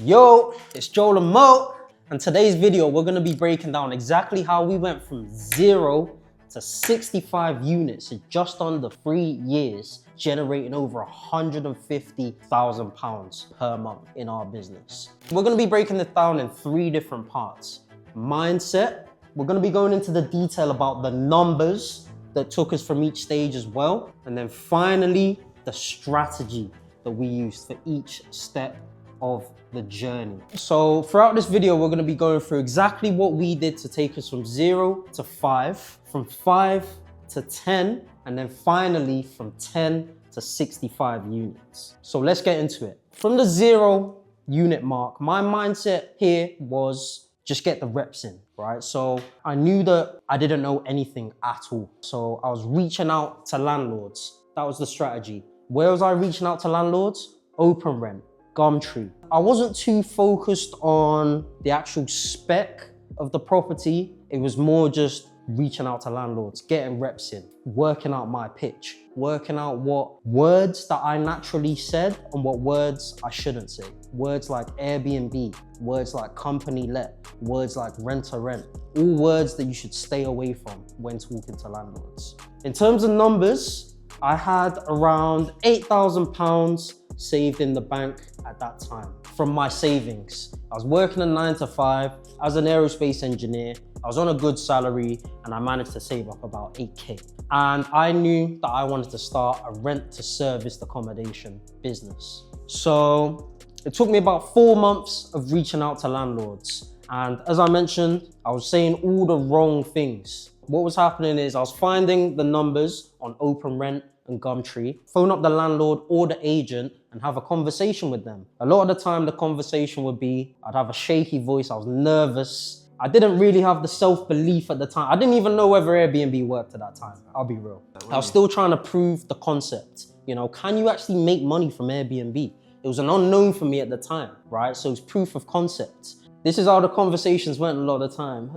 Yo, it's Joel and Mo, and today's video we're going to be breaking down exactly how we went from 0 to 65 units in just under 3 years, generating over £150,000 per month in our business. We're going to be breaking this down in 3 different parts. Mindset, we're going to be going into the detail about the numbers that took us from each stage as well, and then finally the strategy that we used for each step of the journey. So throughout this video, we're going to be going through exactly what we did to take us from 0 to 5, from 5 to 10, and then finally from 10 to 65 units. So let's get into it. From the 0 unit mark, my mindset here was just get the reps in, right? So I knew that I didn't know anything at all. So I was reaching out to landlords. That was the strategy. Where was I reaching out to landlords? Open rent, Gumtree. I wasn't too focused on the actual spec of the property. It was more just reaching out to landlords, getting reps in, working out my pitch, working out what words that I naturally said and what words I shouldn't say. Words like Airbnb, words like company let, words like rent to rent, all words that you should stay away from when talking to landlords. In terms of numbers, I had around £8,000 saved in the bank at that time from my savings. I was working a 9 to 5 as an aerospace engineer. I was on a good salary and I managed to save up about 8K. And I knew that I wanted to start a rent to serviced accommodation business. So it took me about 4 months of reaching out to landlords. And as I mentioned, I was saying all the wrong things. What was happening is I was finding the numbers on Open Rent and Gumtree, phone up the landlord or the agent and have a conversation with them. A lot of the time the conversation would be, I'd have a shaky voice, I was nervous. I didn't really have the self-belief at the time. I didn't even know whether Airbnb worked at that time, I'll be real. I was still trying to prove the concept. You know, can you actually make money from Airbnb? It was an unknown for me at the time, right? So it's proof of concept. This is how the conversations went a lot of the time.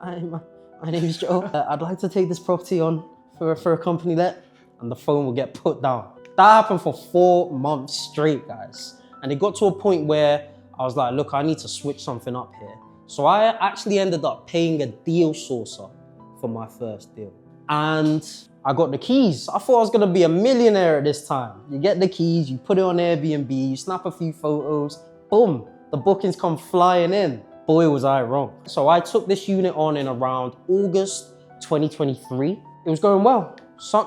Hi, my name is Joe. I'd like to take this property on for a company let, and the phone will get put down. That happened for 4 months straight, guys. And it got to a point where I was like, look, I need to switch something up here. So I actually ended up paying a deal sourcer for my first deal. And I got the keys. I thought I was gonna be a millionaire at this time. You get the keys, you put it on Airbnb, you snap a few photos, boom, the bookings come flying in. Boy, was I wrong. So I took this unit on in around August 2023. It was going well.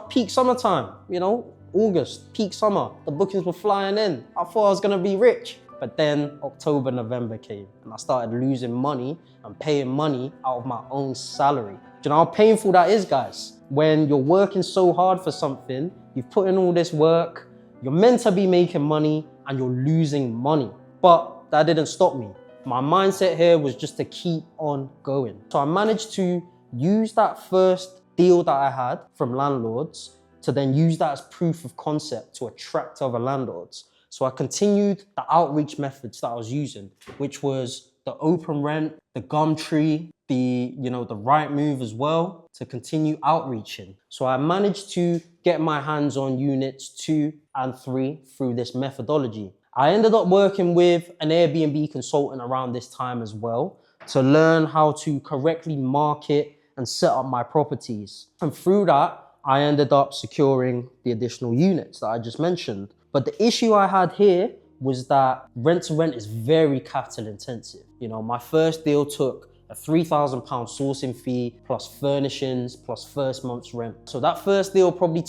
Peak summertime, you know, August, peak summer. The bookings were flying in. I thought I was gonna be rich. But then October, November came and I started losing money and paying money out of my own salary. Do you know how painful that is, guys? When you're working so hard for something, you've put in all this work, you're meant to be making money and you're losing money. But that didn't stop me. My mindset here was just to keep on going. So I managed to use that first deal that I had from landlords to then use that as proof of concept to attract other landlords. So I continued the outreach methods that I was using, which was the Open Rent, the Gumtree, the Rightmove as well, to continue outreaching. So I managed to get my hands on units 2 and 3 through this methodology. I ended up working with an Airbnb consultant around this time as well to learn how to correctly market and set up my properties. And through that, I ended up securing the additional units that I just mentioned. But the issue I had here was that rent to rent is very capital intensive. You know, my first deal took a £3,000 sourcing fee plus furnishings plus first month's rent. So that first deal probably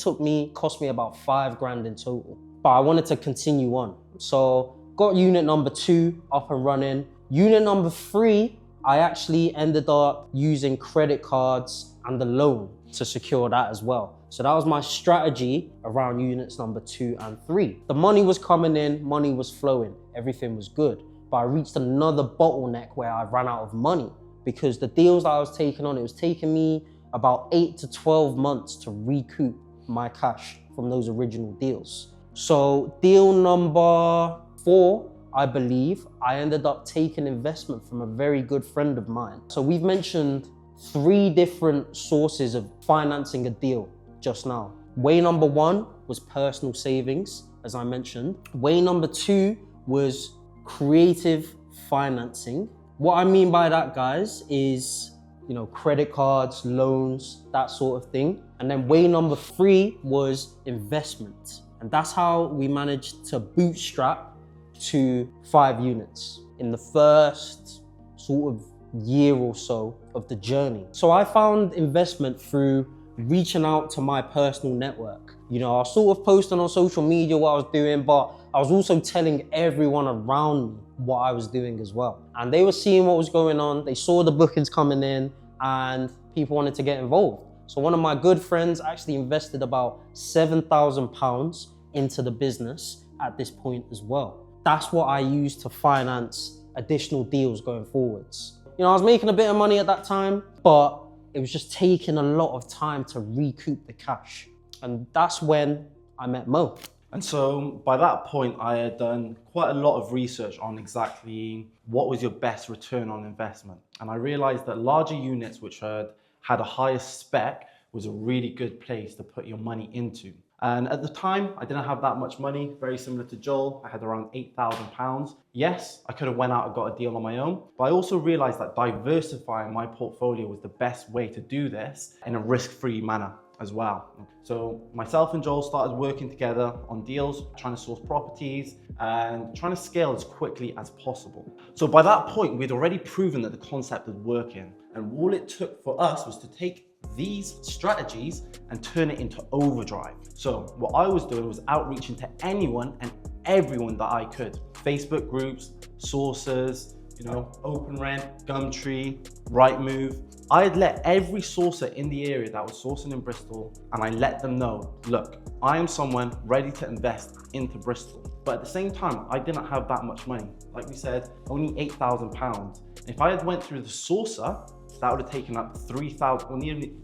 cost me about 5 grand in total. But I wanted to continue on. So got unit number 2 up and running. Unit number 3, I actually ended up using credit cards and the loan to secure that as well. So that was my strategy around units number 2 and 3. The money was coming in, money was flowing, everything was good. But I reached another bottleneck where I ran out of money because the deals that I was taking on, it was taking me about 8 to 12 months to recoup my cash from those original deals. So deal number 4, I believe, I ended up taking investment from a very good friend of mine. So we've mentioned 3 different sources of financing a deal just now. Way number 1 was personal savings, as I mentioned. Way number 2 was creative financing. What I mean by that, guys, is, you know, credit cards, loans, that sort of thing. And then way number 3 was investment. And that's how we managed to bootstrap to 5 units in the first sort of year or so of the journey. So I found investment through reaching out to my personal network. You know, I was sort of posting on social media what I was doing, but I was also telling everyone around me what I was doing as well. And they were seeing what was going on. They saw the bookings coming in and people wanted to get involved. So one of my good friends actually invested about £7,000 into the business at this point as well. That's what I used to finance additional deals going forwards. You know, I was making a bit of money at that time, but it was just taking a lot of time to recoup the cash. And that's when I met Mo. And so by that point, I had done quite a lot of research on exactly what was your best return on investment. And I realized that larger units, which had a higher spec, was a really good place to put your money into. And at the time, I didn't have that much money, very similar to Joel. I had around £8,000. Yes, I could have went out and got a deal on my own, but I also realized that diversifying my portfolio was the best way to do this in a risk-free manner as well. So myself and Joel started working together on deals, trying to source properties and trying to scale as quickly as possible. So by that point, we'd already proven that the concept was working. And all it took for us was to take these strategies and turn it into overdrive. So what I was doing was outreaching to anyone and everyone that I could. Facebook groups, sources, you know, OpenRent, Gumtree, Rightmove. I had let every sourcer in the area that was sourcing in Bristol, and I let them know, look, I am someone ready to invest into Bristol. But at the same time, I didn't have that much money. Like we said, only £8,000. If I had went through the sourcer, that would have taken up 3,000, or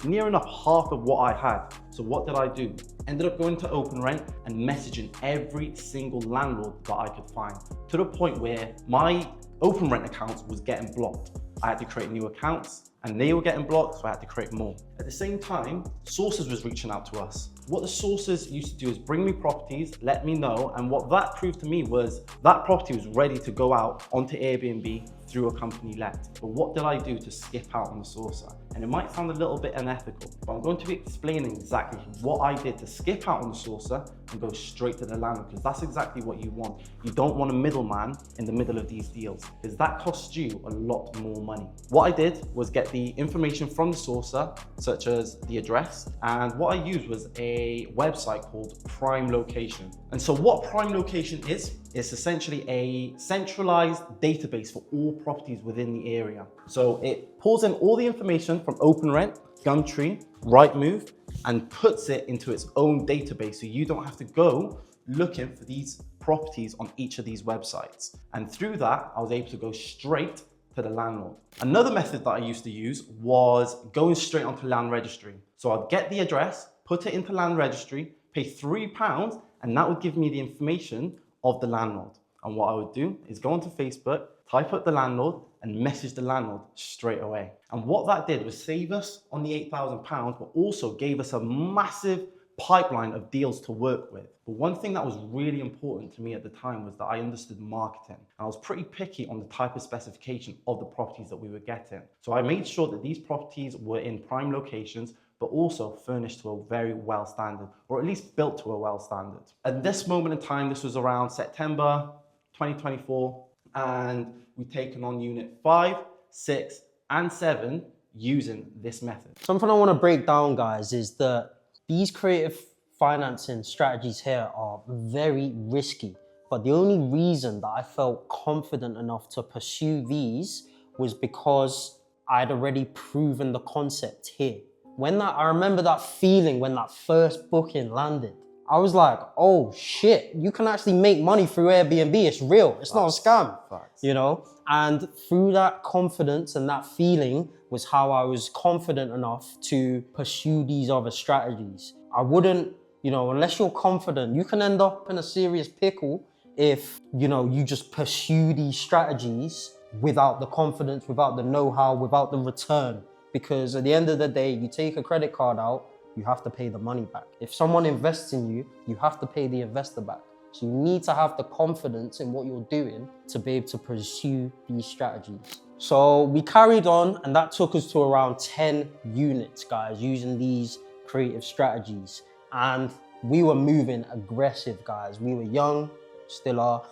near enough half of what I had. So what did I do? Ended up going to OpenRent and messaging every single landlord that I could find, to the point where my OpenRent accounts was getting blocked. I had to create new accounts and they were getting blocked, so I had to create more. At the same time, sources was reaching out to us. What the sources used to do is bring me properties, let me know, and what that proved to me was that property was ready to go out onto Airbnb through a company let. But what did I do to skip out on the sourcer? And it might sound a little bit unethical, but I'm going to be explaining exactly what I did to skip out on the sourcer and go straight to the landlord, because that's exactly what you want. You don't want a middleman in the middle of these deals, because that costs you a lot more money. What I did was get the information from the sourcer, such as the address, and what I used was a website called Prime Location. And so what Prime Location is, it's essentially a centralized database for all properties within the area. So it pulls in all the information from OpenRent, Gumtree, Rightmove, and puts it into its own database, so you don't have to go looking for these properties on each of these websites. And through that, I was able to go straight to the landlord. Another method that I used to use was going straight onto land registry. So I'd get the address, put it into land registry, pay £3, and that would give me the information of the landlord. And what I would do is go onto Facebook, type up the landlord, and message the landlord straight away. And what that did was save us on the £8,000, but also gave us a massive pipeline of deals to work with. But one thing that was really important to me at the time was that I understood marketing. And I was pretty picky on the type of specification of the properties that we were getting. So I made sure that these properties were in prime locations, but also furnished to a very well standard, or at least built to a well standard. At this moment in time, this was around September 2024, and we've taken on unit 5, 6, and 7 using this method. Something I want to break down, guys, is that these creative financing strategies here are very risky, but the only reason that I felt confident enough to pursue these was because I'd already proven the concept here. I remember that feeling when that first booking landed. I was like, oh shit, you can actually make money through Airbnb. It's real, it's not a scam, you know? And through that confidence and that feeling was how I was confident enough to pursue these other strategies. I wouldn't, you know, unless you're confident, you can end up in a serious pickle if, you know, you just pursue these strategies without the confidence, without the know-how, without the return. Because at the end of the day, you take a credit card out, you have to pay the money back. If someone invests in you, you have to pay the investor back. So you need to have the confidence in what you're doing to be able to pursue these strategies. So we carried on, and that took us to around 10 units, guys, using these creative strategies. And we were moving aggressive, guys. We were young, still are.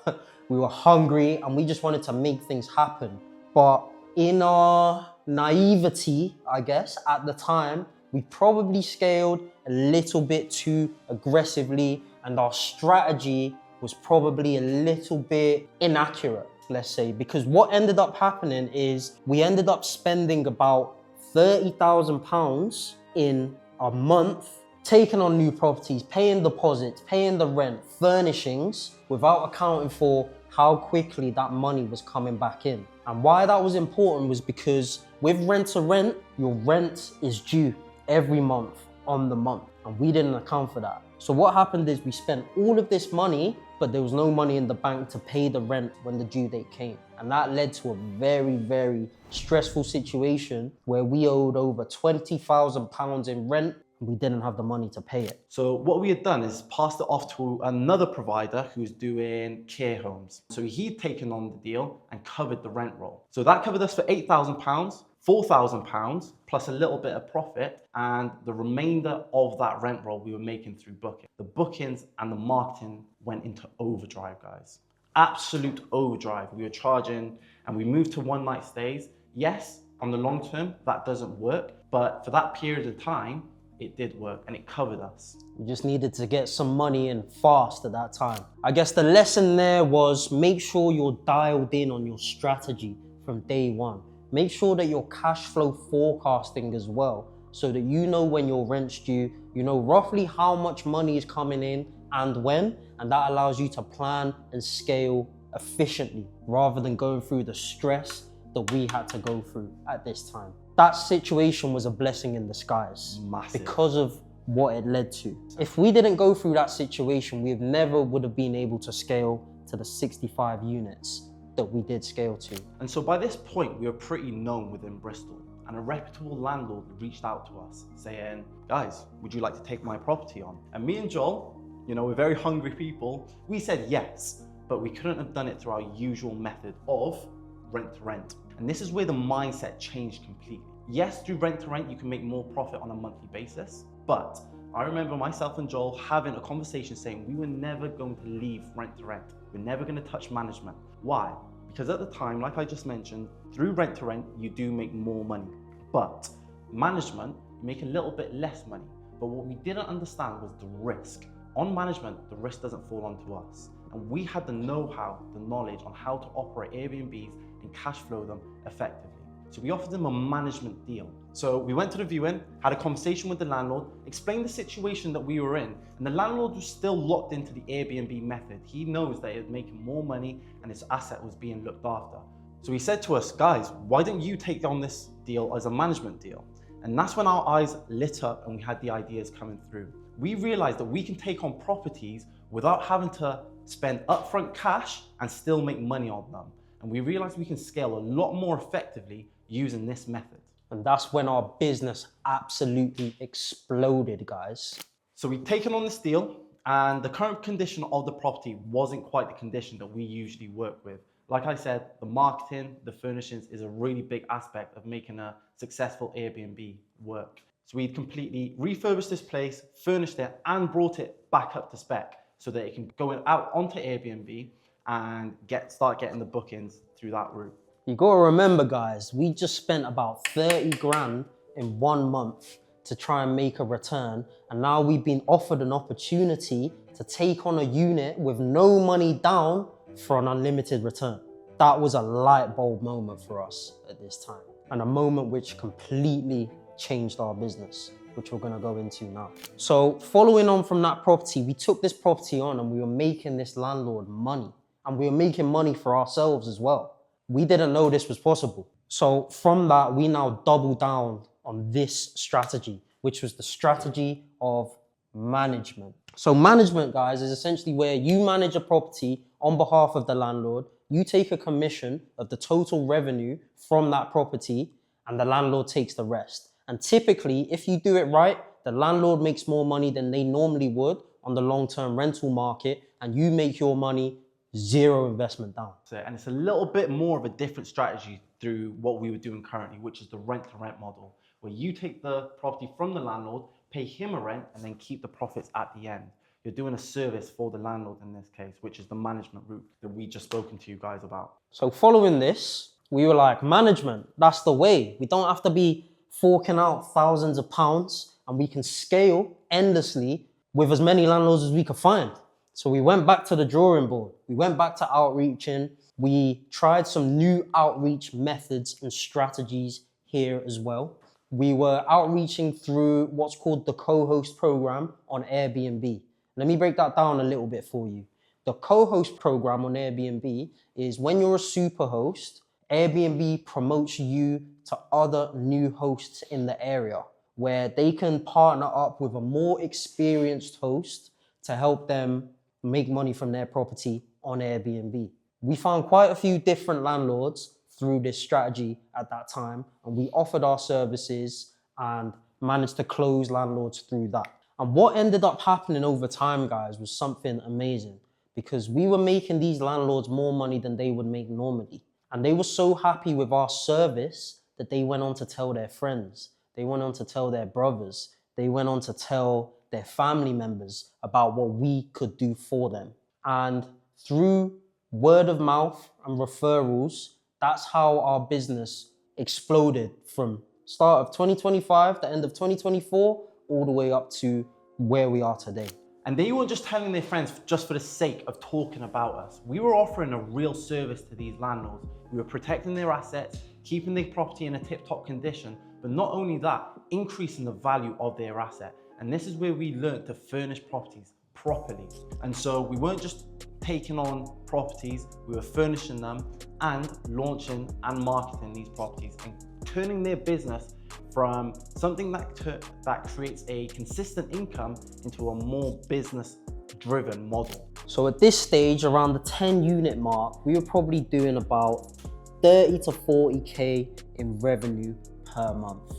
We were hungry, and we just wanted to make things happen. But in our naivety, I guess, at the time, we probably scaled a little bit too aggressively, and our strategy was probably a little bit inaccurate, let's say, because what ended up happening is we ended up spending about £30,000 in a month, taking on new properties, paying deposits, paying the rent, furnishings, without accounting for how quickly that money was coming back in. And why that was important was because with rent to rent, your rent is due every month on the month, and we didn't account for that. So what happened is we spent all of this money, but there was no money in the bank to pay the rent when the due date came. And that led to a very, very stressful situation where we owed over £20,000 in rent, and we didn't have the money to pay it. So what we had done is passed it off to another provider who's doing care homes. So he'd taken on the deal and covered the rent roll. So that covered us for £8,000, £4,000 plus a little bit of profit, and the remainder of that rent roll we were making through booking. The bookings and the marketing went into overdrive, guys. Absolute overdrive. We were charging, and we moved to one night stays. Yes, on the long term, that doesn't work, but for that period of time, it did work and it covered us. We just needed to get some money in fast at that time. I guess the lesson there was make sure you're dialed in on your strategy from day one. Make sure that you're cash flow forecasting as well, so that you know when your rent's due, you know roughly how much money is coming in and when, and that allows you to plan and scale efficiently rather than going through the stress that we had to go through at this time. That situation was a blessing in disguise. Massive. Because of what it led to. If we didn't go through that situation, we never would have been able to scale to the 65 units that we did scale to. And so by this point, we were pretty known within Bristol, and a reputable landlord reached out to us saying, guys, would you like to take my property on? And me and Joel, you know, we're very hungry people, we said yes, but we couldn't have done it through our usual method of rent to rent. And this is where the mindset changed completely. Yes, through rent to rent, you can make more profit on a monthly basis, but I remember myself and Joel having a conversation saying we were never going to leave rent to rent. We're never going to touch management. Why? Because at the time, like I just mentioned, through rent to rent, you do make more money, but management, you make a little bit less money. But what we didn't understand was the risk. On management, the risk doesn't fall onto us. And we had the know-how, the knowledge on how to operate Airbnbs and cash flow them effectively. So we offered them a management deal. So we went to the viewing, had a conversation with the landlord, explained the situation that we were in, and the landlord was still locked into the Airbnb method. He knows that he was making more money and his asset was being looked after. So he said to us, guys, why don't you take on this deal as a management deal? And that's when our eyes lit up and we had the ideas coming through. We realized that we can take on properties without having to spend upfront cash and still make money on them. And we realized we can scale a lot more effectively using this method. And that's when our business absolutely exploded, guys. So we've taken on this deal, and the current condition of the property wasn't quite the condition that we usually work with. Like I said, the marketing, the furnishings is a really big aspect of making a successful Airbnb work. So we completely refurbished this place, furnished it, and brought it back up to spec so that it can go out onto Airbnb and start getting the bookings through that route. You gotta remember, guys, we just spent about 30 grand in 1 month to try and make a return, and now we've been offered an opportunity to take on a unit with no money down for an unlimited return. That was a light bulb moment for us at this time, and a moment which completely changed our business, which we're gonna go into now. So following on from that property, we took this property on and we were making this landlord money, and we were making money for ourselves as well. We didn't know this was possible. So from that, we now double down on this strategy, which was the strategy of management. So management, guys, is essentially where you manage a property on behalf of the landlord. You take a commission of the total revenue from that property, and the landlord takes the rest. And typically, if you do it right, the landlord makes more money than they normally would on the long-term rental market, and you make your money, zero investment down. And it's a little bit more of a different strategy through what we were doing currently, which is the rent-to-rent model, where you take the property from the landlord, pay him a rent, and then keep the profits at the end. You're doing a service for the landlord in this case, which is the management route that we just spoken to you guys about. So following this, we were like, management, that's the way. We don't have to be forking out thousands of pounds, and we can scale endlessly with as many landlords as we could find. So we went back to the drawing board. We went back to outreaching. We tried some new outreach methods and strategies here as well. We were outreaching through what's called the co-host program on Airbnb. Let me break that down a little bit for you. The co-host program on Airbnb is when you're a super host, Airbnb promotes you to other new hosts in the area where they can partner up with a more experienced host to help them make money from their property on Airbnb. We found quite a few different landlords through this strategy at that time, and we offered our services and managed to close landlords through that. And what ended up happening over time, guys, was something amazing, because we were making these landlords more money than they would make normally. And they were so happy with our service that they went on to tell their friends. They went on to tell their brothers. They went on to tell their family members about what we could do for them. And through word of mouth and referrals, that's how our business exploded from start of 2025, the end of 2024, all the way up to where we are today. And they weren't just telling their friends just for the sake of talking about us. We were offering a real service to these landlords. We were protecting their assets, keeping their property in a tip-top condition, but not only that, increasing the value of their asset. And this is where we learned to furnish properties properly. And so we weren't just taking on properties, we were furnishing them and launching and marketing these properties and turning their business from something that creates a consistent income into a more business-driven model. So at this stage, around the 10 unit mark, we were probably doing about 30 to 40K in revenue per month.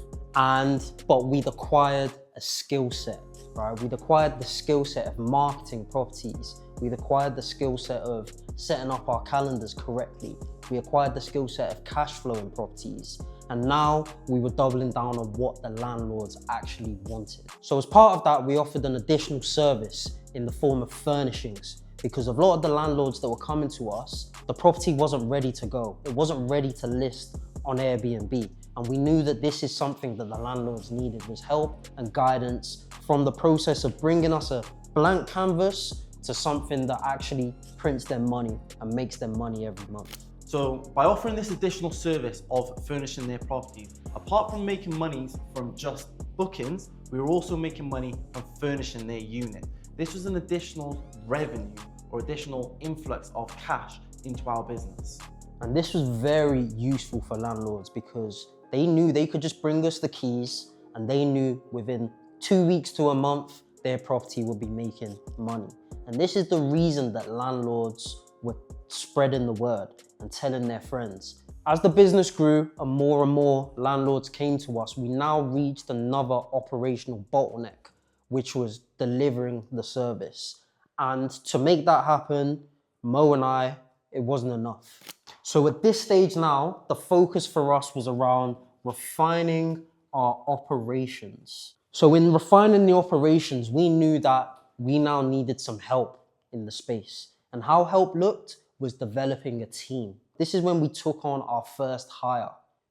But we'd acquired a skill set, right? We'd acquired the skill set of marketing properties. We'd acquired the skill set of setting up our calendars correctly. We acquired the skill set of cash flowing properties. And now we were doubling down on what the landlords actually wanted. So as part of that, we offered an additional service in the form of furnishings, because a lot of the landlords that were coming to us, the property wasn't ready to go. It wasn't ready to list on Airbnb. And we knew that this is something that the landlords needed, was help and guidance from the process of bringing us a blank canvas to something that actually prints them money and makes them money every month. So by offering this additional service of furnishing their properties, apart from making money from just bookings, we were also making money from furnishing their unit. This was an additional revenue or additional influx of cash into our business. And this was very useful for landlords because they knew they could just bring us the keys and they knew within 2 weeks to a month, their property would be making money. And this is the reason that landlords were spreading the word and telling their friends. As the business grew and more landlords came to us, we now reached another operational bottleneck, which was delivering the service. And to make that happen, Mo and I, it wasn't enough. So at this stage now, the focus for us was around refining our operations. So in refining the operations, we knew that we now needed some help in the space. And how help looked was developing a team. This is when we took on our first hire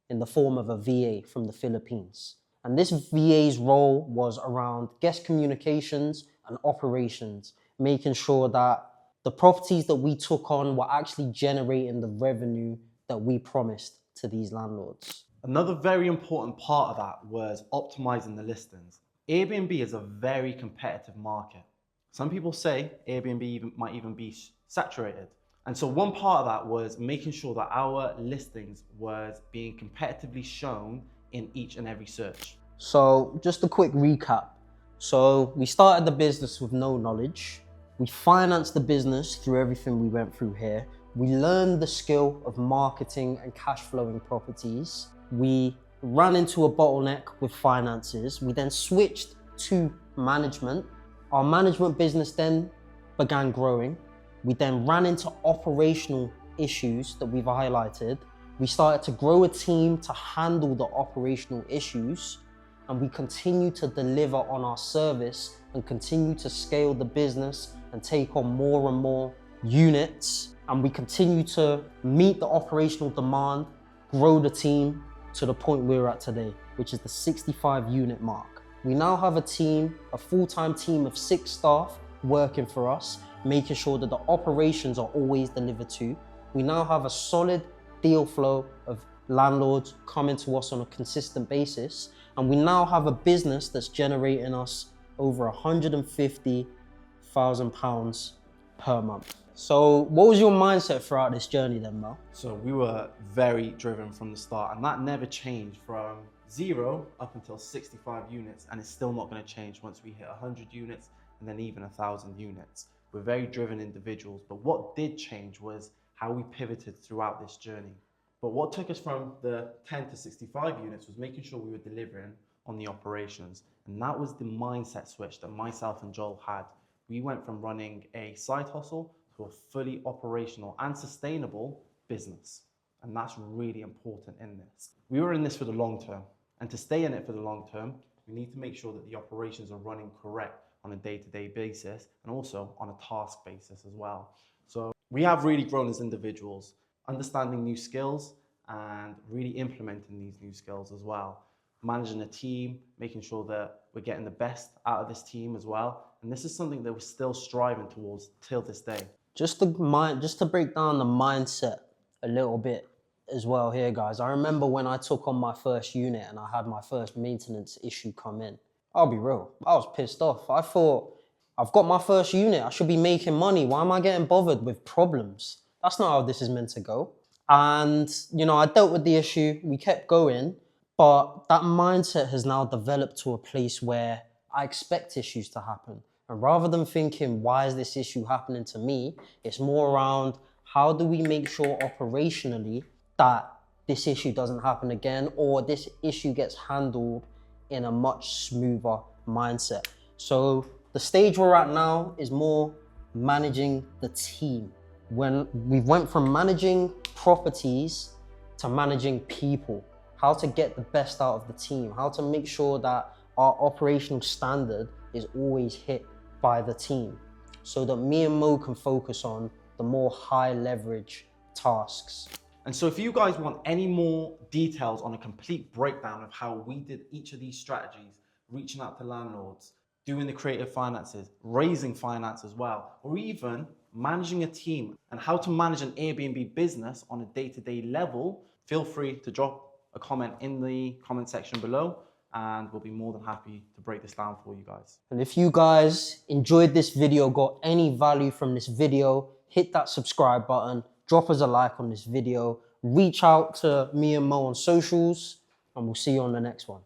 in the form of a VA from the Philippines. And this VA's role was around guest communications and operations, making sure that the properties that we took on were actually generating the revenue that we promised to these landlords. Another very important part of that was optimizing the listings. Airbnb is a very competitive market. Some people say Airbnb might even be saturated. And so one part of that was making sure that our listings was being competitively shown in each and every search. So just a quick recap. So we started the business with no knowledge. We financed the business through everything we went through here. We learned the skill of marketing and cash flowing properties. We ran into a bottleneck with finances. We then switched to management. Our management business then began growing. We then ran into operational issues that we've highlighted. We started to grow a team to handle the operational issues, and we continue to deliver on our service and continue to scale the business and take on more and more units. And we continue to meet the operational demand, grow the team to the point we're at today, which is the 65 unit mark. We now have a team, a full-time team of 6 staff working for us, making sure that the operations are always delivered to. We now have a solid deal flow of landlords coming to us on a consistent basis. And we now have a business that's generating us over £150,000 per month. So what was your mindset throughout this journey then, Mel? So we were very driven from the start, and that never changed from 0 up until 65 units, and it's still not going to change once we hit 100 units and then even 1,000 units. We're very driven individuals, but what did change was how we pivoted throughout this journey. But what took us from the 10 to 65 units was making sure we were delivering on the operations. And that was the mindset switch that myself and Joel had. We went from running a side hustle to a fully operational and sustainable business. And that's really important in this. We were in this for the long term. And to stay in it for the long term, we need to make sure that the operations are running correct on a day-to-day basis and also on a task basis as well. So we have really grown as individuals, understanding new skills and really implementing these new skills as well. Managing a team, making sure that we're getting the best out of this team as well. And this is something that we're still striving towards till this day. Just to break down the mindset a little bit as well here, guys. I remember when I took on my first unit and I had my first maintenance issue come in. I'll be real, I was pissed off. I thought, I've got my first unit, I should be making money. Why am I getting bothered with problems? That's not how this is meant to go. And, you know, I dealt with the issue, we kept going, but that mindset has now developed to a place where I expect issues to happen. And rather than thinking, why is this issue happening to me? It's more around, how do we make sure operationally that this issue doesn't happen again, or this issue gets handled in a much smoother mindset. So the stage we're at now is more managing the team. When we went from managing properties to managing people, how to get the best out of the team, how to make sure that our operational standard is always hit by the team, so that me and Mo can focus on the more high leverage tasks. And so if you guys want any more details on a complete breakdown of how we did each of these strategies, reaching out to landlords, doing the creative finances, raising finance as well, or even managing a team and how to manage an Airbnb business on a day-to-day level, feel free to drop a comment in the comment section below, and we'll be more than happy to break this down for you guys. And if you guys enjoyed this video, got any value from this video, hit that subscribe button, drop us a like on this video, reach out to me and Mo on socials, and we'll see you on the next one.